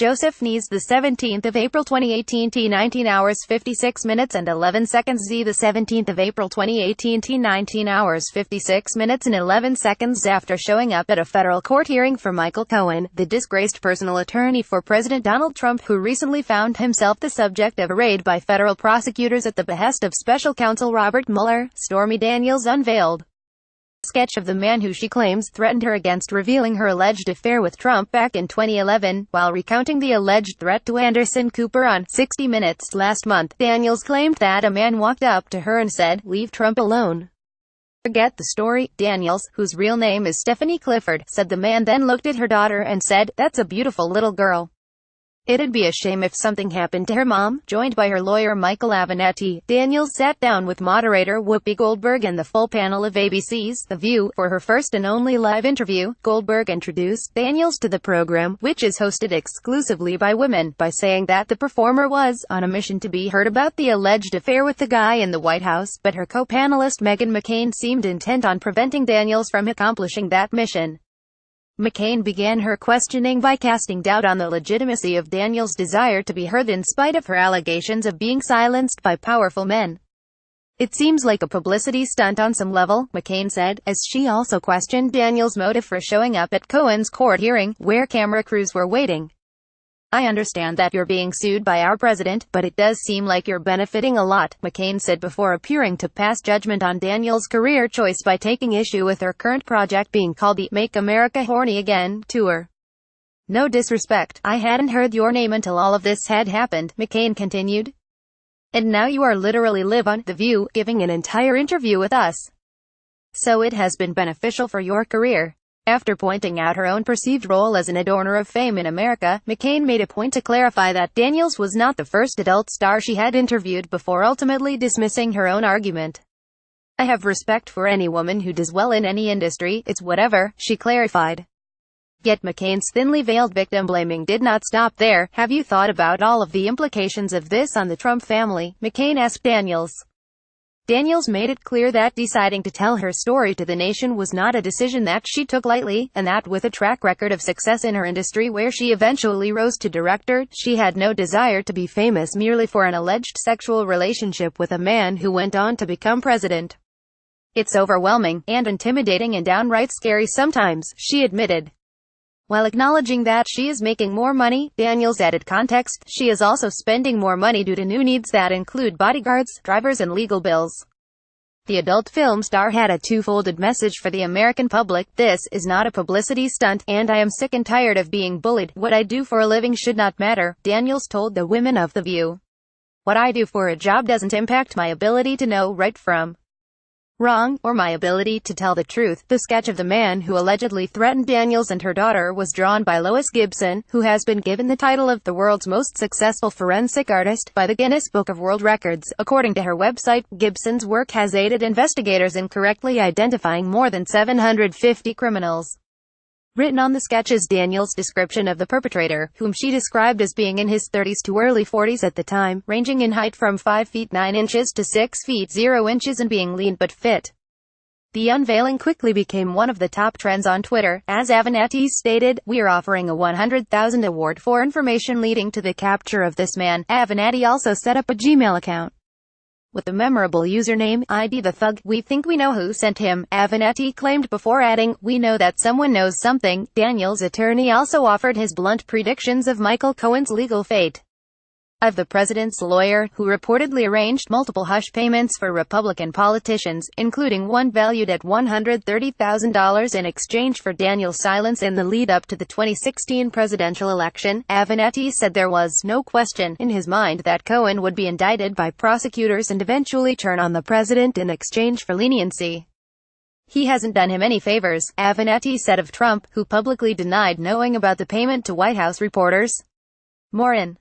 Joseph Nees, the 17th of April 2018, T 19 hours 56 minutes and 11 seconds. Z, the 17th of April 2018, T 19 hours 56 minutes and 11 seconds. After showing up at a federal court hearing for Michael Cohen, the disgraced personal attorney for President Donald Trump, who recently found himself the subject of a raid by federal prosecutors at the behest of special counsel Robert Mueller, Stormy Daniels unveiled sketch of the man who she claims threatened her against revealing her alleged affair with Trump back in 2011. While recounting the alleged threat to Anderson Cooper on 60 Minutes last month, Daniels claimed that a man walked up to her and said, "Leave Trump alone." Forget the story. Daniels, whose real name is Stephanie Clifford, said the man then looked at her daughter and said, "That's a beautiful little girl. It'd be a shame if something happened to her mom." Joined by her lawyer Michael Avenatti, Daniels sat down with moderator Whoopi Goldberg and the full panel of ABC's The View for her first and only live interview. Goldberg introduced Daniels to the program, which is hosted exclusively by women, by saying that the performer was on a mission to be heard about the alleged affair with the guy in the White House, but her co-panelist Meghan McCain seemed intent on preventing Daniels from accomplishing that mission. McCain began her questioning by casting doubt on the legitimacy of Daniels' desire to be heard in spite of her allegations of being silenced by powerful men. "It seems like a publicity stunt on some level," McCain said, as she also questioned Daniels' motive for showing up at Cohen's court hearing, where camera crews were waiting. "I understand that you're being sued by our president, but it does seem like you're benefiting a lot," McCain said before appearing to pass judgment on Daniels' career choice by taking issue with her current project being called the Make America Horny Again tour. "No disrespect, I hadn't heard your name until all of this had happened," McCain continued. "And now you are literally live on The View, giving an entire interview with us. So it has been beneficial for your career." After pointing out her own perceived role as an adorner of fame in America, McCain made a point to clarify that Daniels was not the first adult star she had interviewed before ultimately dismissing her own argument. "I have respect for any woman who does well in any industry, it's whatever," she clarified. Yet McCain's thinly veiled victim-blaming did not stop there. "Have you thought about all of the implications of this on the Trump family?" McCain asked Daniels. Daniels made it clear that deciding to tell her story to the nation was not a decision that she took lightly, and that with a track record of success in her industry where she eventually rose to director, she had no desire to be famous merely for an alleged sexual relationship with a man who went on to become president. "It's overwhelming, and intimidating and downright scary sometimes," she admitted. While acknowledging that she is making more money, Daniels added context: "She is also spending more money due to new needs that include bodyguards, drivers and legal bills." The adult film star had a two-folded message for the American public: "This is not a publicity stunt, and I am sick and tired of being bullied. What I do for a living should not matter," Daniels told the women of The View. "What I do for a job doesn't impact my ability to know right from wrong, or my ability to tell the truth." The sketch of the man who allegedly threatened Daniels and her daughter was drawn by Lois Gibson, who has been given the title of the world's most successful forensic artist by the Guinness Book of World Records. According to her website, Gibson's work has aided investigators in correctly identifying more than 750 criminals. Written on the sketch is Daniels' description of the perpetrator, whom she described as being in his 30s to early 40s at the time, ranging in height from 5 feet 9 inches to 6 feet 0 inches and being lean but fit. The unveiling quickly became one of the top trends on Twitter. As Avenatti stated, "We are offering a $100,000 award for information leading to the capture of this man." Avenatti also set up a Gmail account with the memorable username, ID the Thug. "We think we know who sent him," Avenatti claimed before adding, "We know that someone knows something." Daniels' attorney also offered his blunt predictions of Michael Cohen's legal fate. Of the president's lawyer, who reportedly arranged multiple hush payments for Republican politicians, including one valued at $130,000 in exchange for Daniels' silence in the lead-up to the 2016 presidential election, Avenatti said there was no question in his mind that Cohen would be indicted by prosecutors and eventually turn on the president in exchange for leniency. "He hasn't done him any favors," Avenatti said of Trump, who publicly denied knowing about the payment to White House reporters. More in